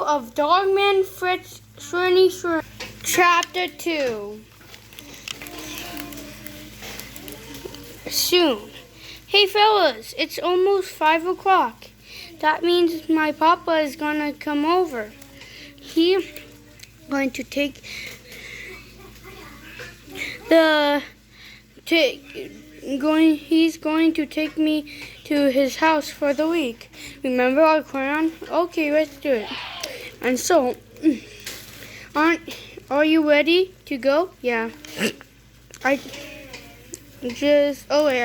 of Dogman Fritz Shrinny Shrin, Chapter 2. Soon. Hey fellas, it's almost 5 o'clock. That means my papa is gonna come over. He's going to take me to his house for the week. Remember our plan? Okay, let's do it. And so, are you ready to go? Yeah. I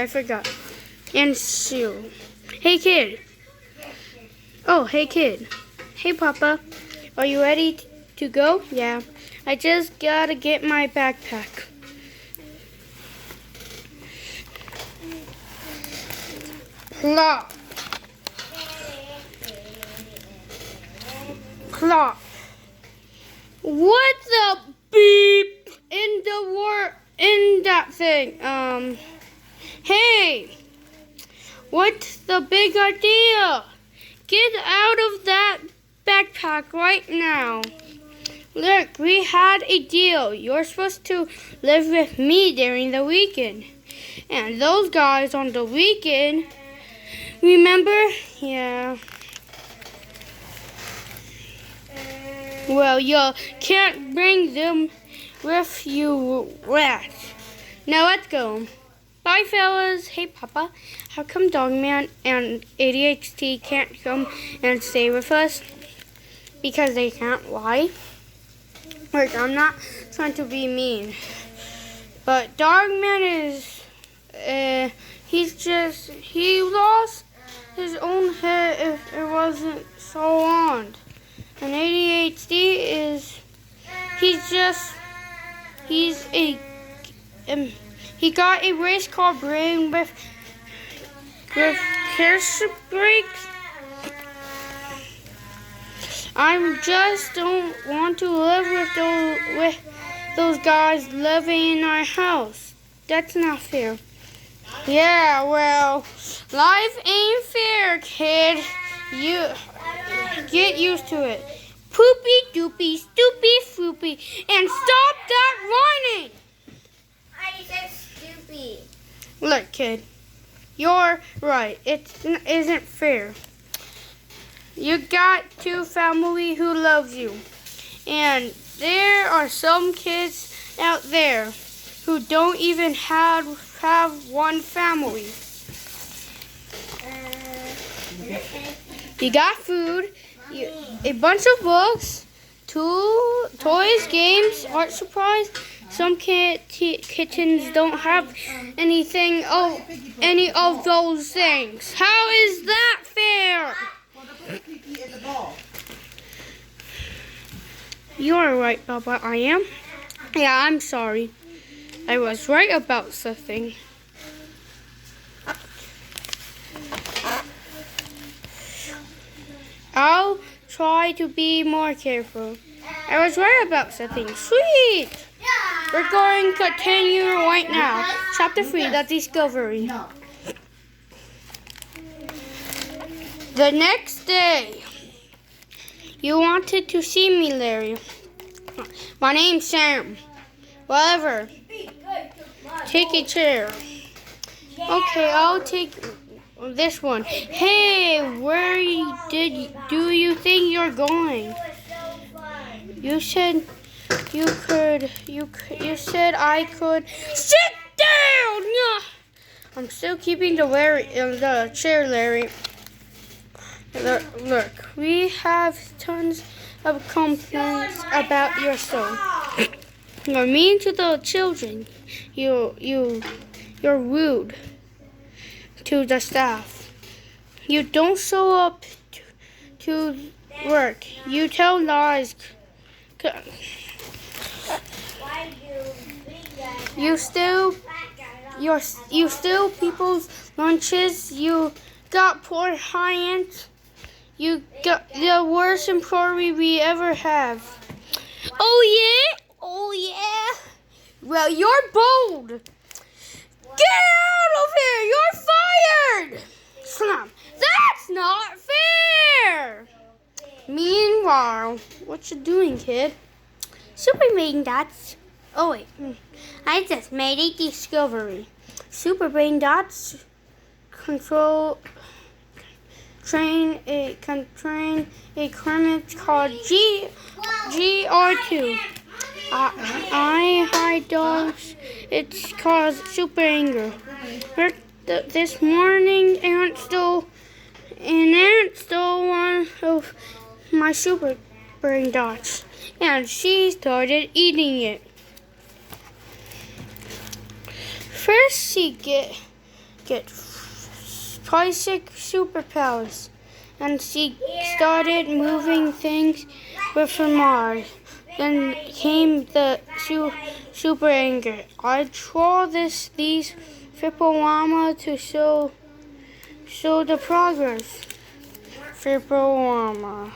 forgot. And Sue. Hey kid. Oh, hey kid. Hey Papa. Are you ready to go? Yeah. I just gotta get my backpack. Plop. Plop. What the beep in that thing? Hey, what's the big idea? Get out of that backpack right now. Look, we had a deal. You're supposed to live with me during the weekend. And those guys on the weekend, remember? Yeah. Well, you can't bring them with you, rats. Now let's go. Bye, fellas. Hey, Papa. How come Dogman and ADHD can't come and stay with us? Because they can't. Why? Look, I'm not trying to be mean. But Dogman is, he lost his own head if it wasn't so on. And ADHD is, he got a race car brain with hair breaks. I just don't want to live with those guys living in our house. That's not fair. Yeah, well, life ain't fair, kid. You get used to it. Poopy doopy, stoopy foopy, and stop that whining! I said stupid. Look, kid, you're right. It isn't fair. You got two family who loves you, and there are some kids out there who don't even have one family. You got food, a bunch of books, toys, games, art supplies. Some kittens don't have any of those things. How is that fair? You're right, Papa. I am. Yeah, I'm sorry. I was right about something. I'll try to be more careful. I was right about something. Sweet! We're going to continue right now. Chapter 3, The Discovery. The next day. You wanted to see me, Larry. My name's Sam. Whatever. Take a chair. Okay, I'll take this one. Hey, where do you think you're going? You said I could sit down. I'm still keeping the chair, Larry. Look, we have tons of complaints about your son. You're mean to the children. You're rude to the staff. You don't show up to work. You tell lies. You steal people's lunches. You got poor high-end. You got the worst employee we ever have. Oh yeah? Oh yeah? Well, you're bold. Get out of here! You're fired! Slam. That's not fair! Meanwhile, what you doing, kid? Super Brain Dots. Oh wait, I just made a discovery. Super Brain Dots train a current called GR2. I hide dogs. It's called Super Anger. This morning, Aunt stole one of my Super Brain Dots, and she started eating it. First, she get basic superpowers, and she started moving things with her mind. Then came the super anger. I draw these Fipowama to show the progress. Fipowama.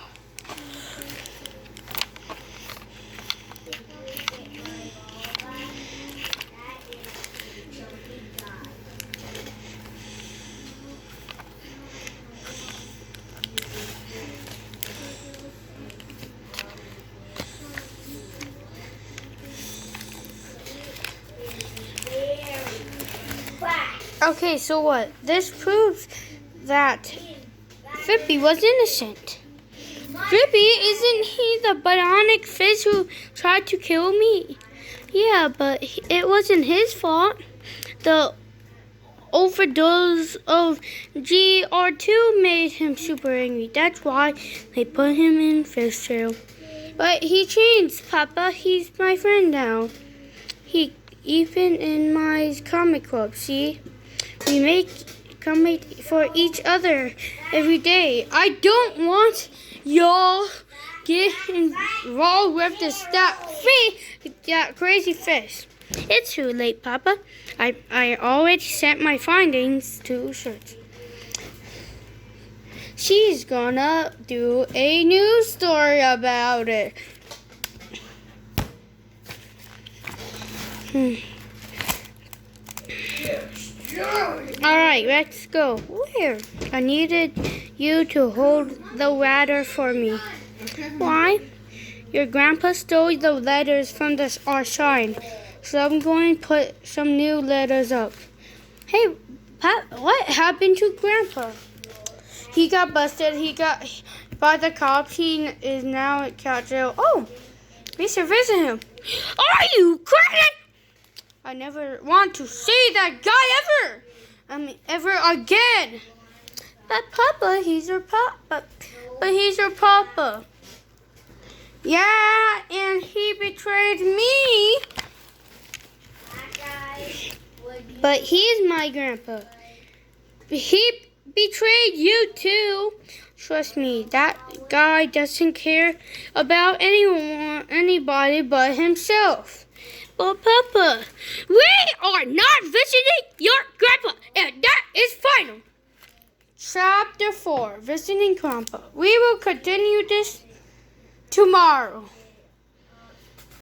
Okay, so what? This proves that Fippy was innocent. Fippy, isn't he the bionic fish who tried to kill me? Yeah, but it wasn't his fault. The overdose of GR2 made him super angry. That's why they put him in fish jail. But he changed, Papa. He's my friend now. He even in my comic club, see? We make comic for each other every day. I don't want y'all get involved with that crazy fish. It's too late, Papa. I already sent my findings to search. She's gonna do a news story about it. Alright, let's go. Where? I needed you to hold the ladder for me. Why? Your grandpa stole the letters from our shrine, so I'm going to put some new letters up. Hey, Pat, what happened to Grandpa? He got busted. He got by the cops. He is now at cat jail. Oh, we should visit him. Are you crazy? I never want to see that guy ever again. But Papa, he's your papa. But he's your papa. Yeah, and he betrayed me. But he's my grandpa. He betrayed you too. Trust me, that guy doesn't care about anybody but himself. But Papa, we are not visiting your grandpa, and that is final. Chapter 4, Visiting Grandpa. We will continue this tomorrow.